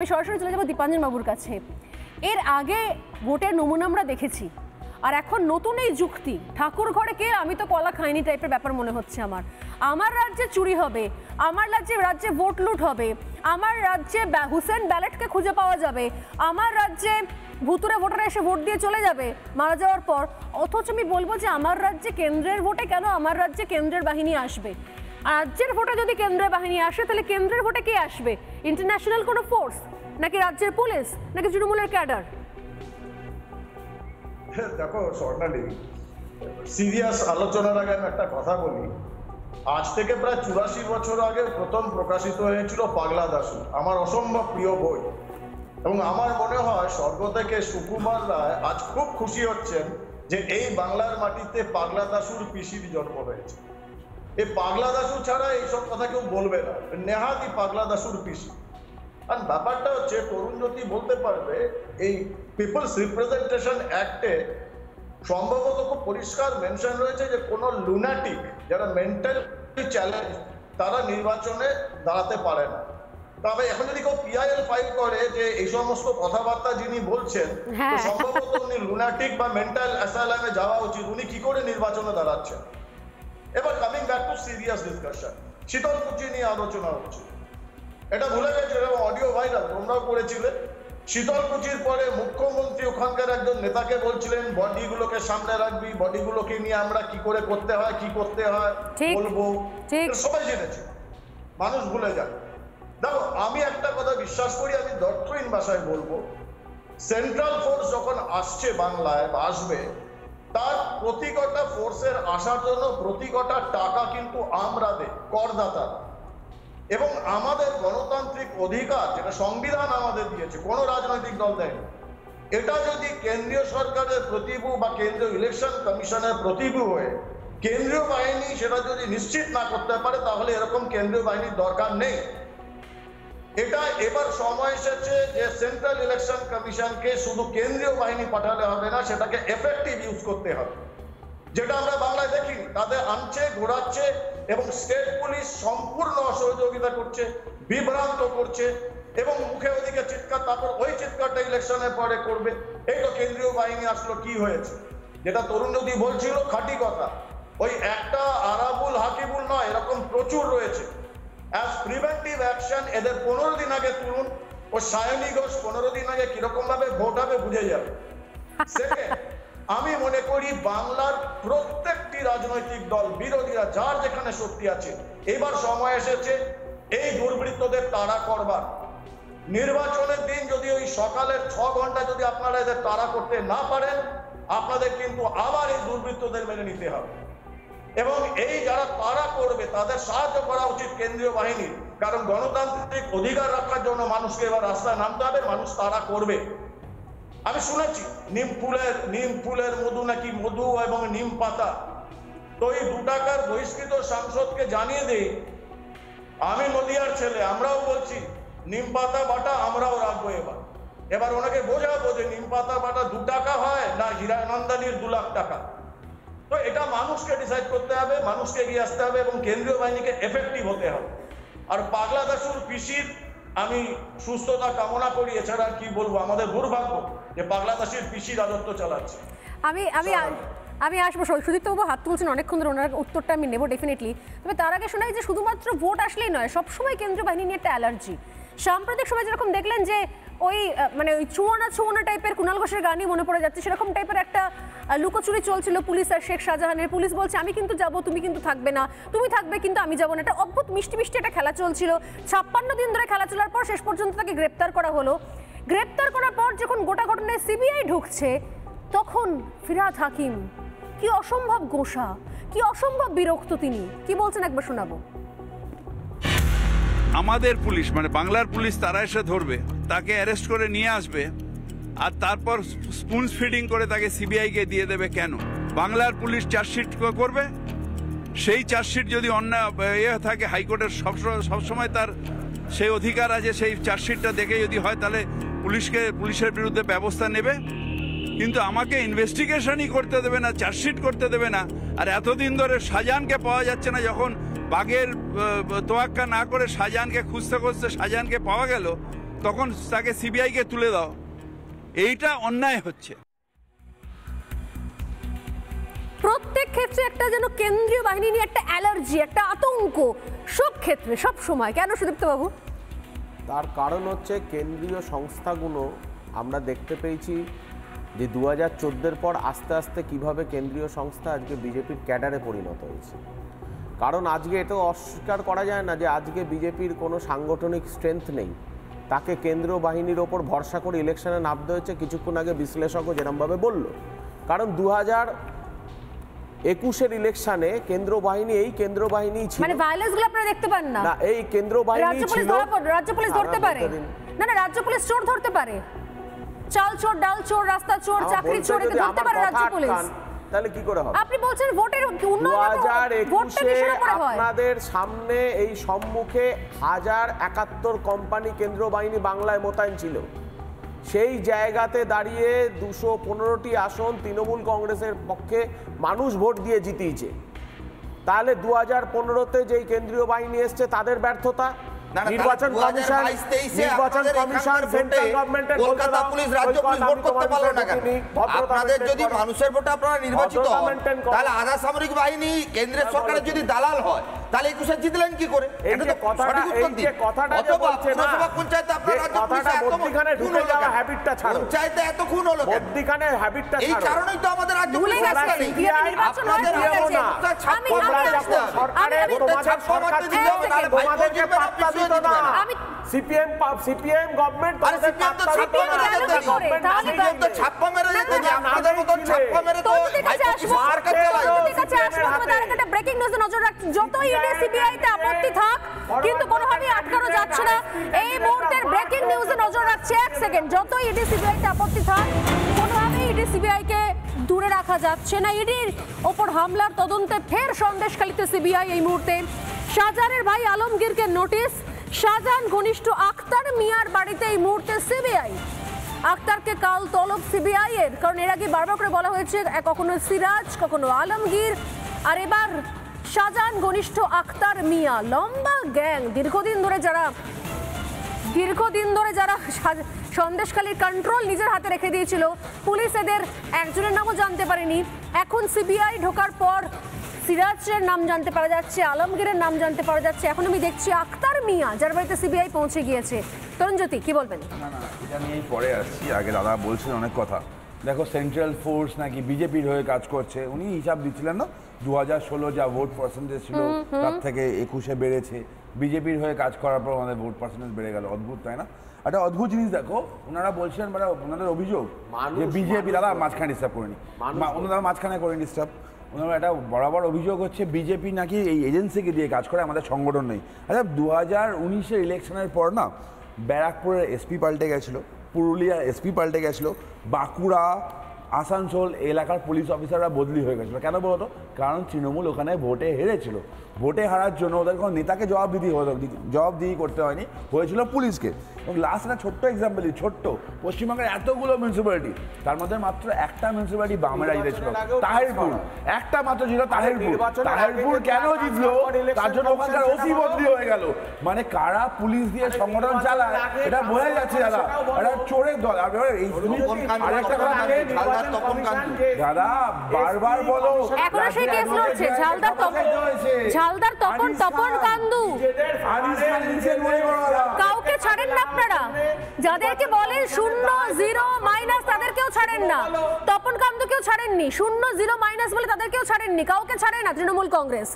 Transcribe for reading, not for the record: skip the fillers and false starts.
আমি সরাসরি চলে যাব দীপাঞ্জন বাবুর কাছে। এর আগে ভোটের নমুনা আমরা দেখেছি, আর এখন নতুন এই যুক্তি, ঠাকুর ঘরে কে আমি তো কলা খাইনি টাইপের ব্যাপার মনে হচ্ছে আমার। আমার রাজ্যে চুরি হবে, আমার রাজ্যে ভোট লুট হবে, আমার রাজ্যে হুসেন ব্যালেটকে খুঁজে পাওয়া যাবে, আমার রাজ্যে ভুতুরে ভোটার এসে ভোট দিয়ে চলে যাবে মারা যাওয়ার পর। অথচ আমি বলবো যে আমার রাজ্যে কেন্দ্রের ভোটে কেন আমার রাজ্যে কেন্দ্রের বাহিনী আসবে? রাজ্যের ভোটে যদি কেন্দ্রের বাহিনী আসে তাহলে কেন্দ্রের ভোটে কে আসবে? ইন্টারন্যাশনাল কোনো ফোর্স, নাকি রাজ্যের পুলিশ, নাকি তৃণমূলের ক্যাডার? দেখো স্বর্ণালী, সিরিয়াস আলোচনার আগে আমি একটা কথা বলি। আজ থেকে প্রায় 84 বছর আগে প্রথম প্রকাশিত হয়েছিল পাগলা দাশু, আমার অসম্ভব প্রিয় বই। এবং আমার মনে হয় স্বর্গ থেকে সুকুমার রায় আজ খুব খুশি হচ্ছেন যে এই বাংলার মাটিতে পাগলা দাশুর পিসির জন্ম হয়েছে। এই পাগলা দাশু ছাড়া এইসব কথা কেউ বলবে না, নেহাতি পাগলা দাশুর পিসি। আর ব্যাপারটা হচ্ছে, তরুণজ্যোতি বলতে পারবে, এই পিপলস রিপ্রেজেন্টেশন অ্যাক্টে সম্ভবত খুব পরিষ্কার মেনশন রয়েছে যে কোনো লুনাটিক যারা মেন্টালি চ্যালেঞ্জ তারা নির্বাচনে দাঁড়াতে পারে না। তবে এখন যদি কেউ পিআইএল ফাইল করে যে এই সমস্ত কথাবার্তা যিনি বলছেন, সম্ভবত উনি লুনাটিক বা মেন্টাল অ্যাসাইলামে যাওয়া উচিত। উনি কি করে নির্বাচনে দাঁড়াচ্ছেন? এবার coming back to serious discussion, Sitalkuchi নিয়ে আলোচনা হচ্ছে। এটা ভুলে গেছে, এরকম অডিও ভাইরাল তোমরাও করেছিলে। শীতলকুচির পরে মুখ্যমন্ত্রী ওখানকার একজন নেতাকে বলছিলেন বডিগুলোকে সামনে রাখবি, বডিগুলোকে নিয়ে আমরা কি করে করতে হয়, কি করতে হয় বলবো। সবাই জেনেছে, মানুষ ভুলে যায়। দেখো, আমি একটা কথা বিশ্বাস করি, আমি ডক্টরিন ভাষায় বলবো, সেন্ট্রাল ফোর্স যখন আসছে বাংলায় বা আসবে, তার প্রতি কটা ফোর্সের আসার জন্য প্রতি কটা টাকা কিন্তু আমরা দেই, করদাতা। এবং আমাদের গণতান্ত্রিক অধিকার, যেটা সংবিধান আমাদের দিয়েছে, কোনো রাজনৈতিক দল দেয়নি, এটা যদি কেন্দ্রীয় সরকারের প্রতিভূ বা কেন্দ্রীয় ইলেকশন কমিশনের প্রতিভূ হয়ে কেন্দ্রীয় বাহিনী সেটা যদি নিশ্চিত না করতে পারে, তাহলে এরকম কেন্দ্রীয় বাহিনীর দরকার নেই। এটা এবার সময় এসেছে যে সেন্ট্রাল ইলেকশন কমিশনকে শুধু কেন্দ্রীয় বাহিনী পাঠালে হবে না, সেটাকে এফেক্টিভ ইউজ করতে হবে, যেটা আমরা বাংলায় দেখিনি। তাদের আনছে, ঘোরাচ্ছে, এবং স্টেট পুলিশ সম্পূর্ণ অসহযোগিতা করছে, বিভ্রান্ত করছে, এবং মুখে ওদিকে চিৎকার, তারপর ওই চিৎকারটা ইলেকশনের পরে করবে। এই তো কেন্দ্রীয় বাহিনী আসলো, কি হয়েছে? যেটা তরুণজ্যোতি বলছিল খাঁটি কথা, ওই একটা আরাবুল হাকিবুল নয়, এরকম প্রচুর রয়েছে। অ্যাজ প্রিভেন্টিভ অ্যাকশন এদের 15 দিন আগে তুলুন, ও সায়নী ঘোষ 15 দিন আগে কিরকম ভাবে ভোট হবে বুঝে যাবে। সেকেন্ড, আমি মনে করি বাংলার প্রত্যেকটি রাজনৈতিক দল, বিরোধীরা, যার যেখানে শক্তি আছে, এবার সময় এসেছে এই দুর্বৃত্তদের তাড়া করবার। নির্বাচনের দিন যদি ওই সকালের 6 ঘন্টা যদি আপনারা এদের তাড়া করতে না পারেন, আপনাদের কিন্তু আবার এই দুর্বৃত্তদের মেনে নিতে হবে। এবং এই যারা তাড়া করবে তাদের সাহায্য করা উচিত কেন্দ্রীয় বাহিনীর, কারণ গণতান্ত্রিক অধিকার রক্ষার জন্য মানুষকে এবার রাস্তায় নামতে হবে, মানুষ তাড়া করবে। আমি শুনেছি নিম ফুলের মধু নাকি মধু এবং নিম পাতা, তো এই 2 টাকার বহিষ্কৃত সাংসদকে জানিয়ে দেই, আমি নদিয়ার ছেলে, আমরাও বলছি নিম পাতা বাটা আমরাও রাখবো। এবার ওনাকে বোঝাবো যে নিম পাতা বাটা 2 টাকা হয় না হীরানন্দানীর 2 লাখ টাকা। তো এটা মানুষকে ডিসাইড করতে হবে, মানুষকে এগিয়ে আসতে হবে, এবং কেন্দ্রীয় বাহিনীকে এফেক্টিভ হতে হবে। আর পাগলা দাশুর পিসির আমি সুস্থতা কামনা করি, এছাড়া কি বলবো, আমাদের দুর্ভাগ্য যে পাগলা দাসের পিসি রাজত্ব চালাচ্ছে। আমি আসবো, সুদীপ্তবাবু হাত তুলছেন অনেকক্ষণ ধরে, ওনার উত্তরটা আমি নেবো ডেফিনেটলি। তবে তার আগে শোনাই যে শুধুমাত্র ভোট আসলেই নয়, সবসময় কেন্দ্রীয় বাহিনী নিয়ে একটা অ্যালার্জি। সাম্প্রতিক সময় যেরকম দেখলেন যে ওই ছুঁয়ো টাইপের কুণাল ঘোষের গানই মনে পড়ে যাচ্ছে, সেরকম টাইপের একটা লুকোচুরি চলছিল পুলিশ আর শেখ শাহজাহানের। পুলিশ বলছে আমি কিন্তু যাবো, তুমি কিন্তু থাকবে না, তুমি থাকবে কিন্তু আমি যাবো না। একটা অদ্ভুত মিষ্টি মিষ্টি একটা খেলা চলছিল। 56 দিন ধরে খেলা চলার পর শেষ পর্যন্ত তাকে গ্রেপ্তার করা হলো। গ্রেপ্তার করার পর যখন গোটা ঘটনায় সিবিআই ঢুকছে, তখন ফিরহাদ হাকিম কি অসম্ভব গোঁসা, কি অসম্ভব বিরক্ত। তিনি কি বলছেন একবার শোনাবো। আমাদের পুলিশ মানে বাংলার পুলিশ তারা এসে ধরবে, তাকে অ্যারেস্ট করে নিয়ে আসবে, আর তারপর স্পুন ফিডিং করে তাকে সিবিআইকে দিয়ে দেবে। কেন? বাংলার পুলিশ চার্জশিট করবে, সেই চার্জশিট যদি অন্য থাকে, হাইকোর্টের সবসময় তার সেই অধিকার আছে, সেই চার্জশিটটা দেখে যদি হয় তাহলে পুলিশের বিরুদ্ধে ব্যবস্থা নেবে। কিন্তু আমাকে ইনভেস্টিগেশনই করতে দেবে না, চার্জশিট করতে দেবে না। আর এতদিন ধরে শাহজাহানকে পাওয়া যাচ্ছে না, যখন বাঘের তোয়াক্কা না করে শাহজাহানকে খুঁজতে খুঁজতে শাহজাহানকে পাওয়া গেল, তখন তাকে সিবিআই কে তুলে দাও। এইটা অন্যায় হচ্ছে। প্রত্যেক ক্ষেত্রে একটা যেন কেন্দ্রীয় বাহিনী নিয়ে একটা অ্যালার্জি, একটা আতঙ্ক সব ক্ষেত্রে সব সময়। কেন সুদীপ্ত বাবু? তার কারণ হচ্ছে কেন্দ্রীয় সংস্থাগুলো আমরা দেখতে পেয়েছি যে 2014-এর পর আস্তে আস্তে কিভাবে কেন্দ্রীয় সংস্থা আজকে বিজেপির ক্যাডারে পরিণত হয়েছে। কারণ আজকে এটা অস্বীকার করা যায় না যে আজকে বিজেপির কোনো সাংগঠনিক স্ট্রেংথ নেই, তাকে কেন্দ্রীয় বাহিনীর ওপর ভরসা করে ইলেকশনে নামতে হয়েছে। কিছুক্ষণ আগে বিশ্লেষকও যেরকমভাবে বলল, কারণ 2021-এর ইলেকশনে কেন্দ্র বাহিনী ছিল, মানে ভায়োলেন্স গুলো আপনারা দেখতে পান না? না, এই কেন্দ্র বাহিনী ছিল। রাজ্য পুলিশ ধরতে পারে না, রাজ্য পুলিশ চোর ধরতে পারে, চাল চোর, ডাল চোর, রাস্তা চোর, চাকরি চোর, একে ধরতে পারে রাজ্য পুলিশ। তাহলে কি করে হবে? আপনি বলছেন ভোটের উন্নয়ন 2021-এ আপনাদের সামনে এই সম্মুখে 1071 কোম্পানি কেন্দ্র বাহিনী বাংলায় মোতায়েন ছিল। সেই জায়গাতে দাঁড়িয়ে 215টি আসন তৃণমূল কংগ্রেসের পক্ষে মানুষ ভোট দিয়ে জিতিয়েছে। তাহলে 2015-তে যেই কেন্দ্রীয় বাহিনী এসছে তাদের ব্যর্থতা, নির্বাচন কমিশন সেন্ট্রাল গভর্নমেন্টের কলকাতা পুলিশ রাজ্য পুলিশ ভোট করতে পারলো না কেন? আপনাদের যদি মানুষের ভোটে আপনারা নির্বাচিত হন, তাহলে আধা সামরিক বাহিনী কেন্দ্রের সরকারের যদি দালাল হয়, তাহলে 21-এ জিতলেন কি করে? এটা তো সঠিক উত্তর দিন। অথবা পুরসভা পঞ্চায়েতে আপনারা রাজ্য পুলিশে এত খুন হলো কেন? পঞ্চায়েতে এত খুন হলো কেন? এই কারণেই তো আমাদের রাজ্য পুলিশ রাস্তা নেই। আপনাদের ছাপ্পা মারতে দিতে হবে, নাহলে ভাই সিপিএম গভর্নমেন্ট ছাপ্পা মেরে যেতে দিই, আপনাদের মতন ছাপ্পা মেরে তো সরকার চালাচ্ছে। ব্রেকিং নিউজে নজর রাখছি, যতই ইডি সিবিআই তে আপত্তি থাক কিন্তু কোনোভাবেই আটকানো যাচ্ছে না। এই মুহূর্তের ব্রেকিং নিউজে নজর রাখছি, এক সেকেন্ড, যতই ইডি সিবিআই তে আপত্তি থাক কোনোভাবেই ইডি সিবিআই কে দূরে রাখা যাচ্ছে না। ইডির ওপর হামলার তদন্তে ফের সন্দেশখালীতে সিবিআই। এই মুহূর্তে শাহজাহানের ভাই আলমগীরকে নোটিশ, শাহজাহান ঘনিষ্ঠ আক্তার মিয়ার বাড়িতে এই মুহূর্তে সিবিআই। আক্তারকে কাল তলব সিবিআই এর, কারণ এর আগে বারবার করে বলা হয়েছে কখনো সিরাজ, কখনো আলমগীর, আর এবার শাহজাহান ঘনিষ্ঠ আক্তার মিয়া। লম্বা গ্যাং, দীর্ঘদিন ধরে যারা সন্দেশখালীর কন্ট্রোল নিজের হাতে রেখে দিয়েছিল, পুলিশ এদের একজনের নামও জানতে পারেনি। এখন সিবিআই ঢোকার পর সিরাজের নাম জানতে পারা যাচ্ছে, আলমগীরের নাম জানতে পারা যাচ্ছে, এখন আমি দেখছি আক্তার মিয়া যার বাড়িতে সিবিআই পৌঁছে গিয়েছে। তরুণজ্যোতি কি বলবেন? না, এটা নিয়েই পরে আসছি। আগে দাদা বলছেন অনেক কথা। দেখো, সেন্ট্রাল ফোর্স নাকি বিজেপির হয়ে কাজ করছে, উনি হিসাব দিচ্ছিলেন না 2016 যা ভোট পার্সেন্টেজ ছিল তার থেকে 21-এ বেড়েছে। বিজেপির হয়ে কাজ করার পর আমাদের ভোট পার্সেন্টেজ বেড়ে গেল। অদ্ভুত, তাই না? একটা অদ্ভুত জিনিস দেখো, ওনারা বলছেন, মানে ওনাদের অভিযোগ যে বিজেপি, দাদা মাঝখানে ডিস্টার্ব করেনি, ওনারা মাঝখানে করেনি ডিস্টার্ব। ওনার একটা বরাবর অভিযোগ হচ্ছে বিজেপি নাকি এই এজেন্সিকে দিয়ে কাজ করে, আমাদের সংগঠন নেই। আচ্ছা, 2019-এর ইলেকশনের পর না ব্যারাকপুরের এসপি পাল্টে গেছিলো, পুরুলিয়ার এসপি পাল্টে গেছিলো, বাঁকুড়া, আসানসোল এলাকার পুলিশ অফিসাররা বদলি হয়ে গেছিলো। কেন বলতো? কারণ তৃণমূল ওখানে ভোটে হেরেছিল। ভোটে হারার জন্য ওদের কোনো নেতাকে জবাবদিহি করতে হয়নি, হয়েছিল পুলিশকে। এবং লাস্ট একটা ছোট্ট এক্সাম্পল, ছোট্ট পশ্চিমবঙ্গের এতগুলো মিউনিসিপ্যালিটি, তার মধ্যে মাত্র একটা মিউনিসিপ্যালিটি বামেরা জিতেছিল, তাহিরপুর। একটা মাত্র ছিল তাহিরপুর। তাহিরপুর কেন জিতলো? তার জন্য ওখানকার ওসি বদলি হয়ে গেল। মানে কারা পুলিশ দিয়ে সংগঠন চালায় এটা বোঝা যাচ্ছে দাদা, এটা চোরের দল। আরেকটা কথা দাদা বারবার বলো, এখনো সেই কেস লড়ছে ঝালদার তপন কান্দু। কাউকে ছাড়েন না আপনারা, যাদেরকে বলেন 0, 0, মাইনাস তাদেরকেও ছাড়েন না। তপন কান্দুকেও ছাড়েননি, 0, 0, মাইনাস বলে তাদেরকেও ছাড়েননি, কাউকে ছাড়ে না তৃণমূল কংগ্রেস।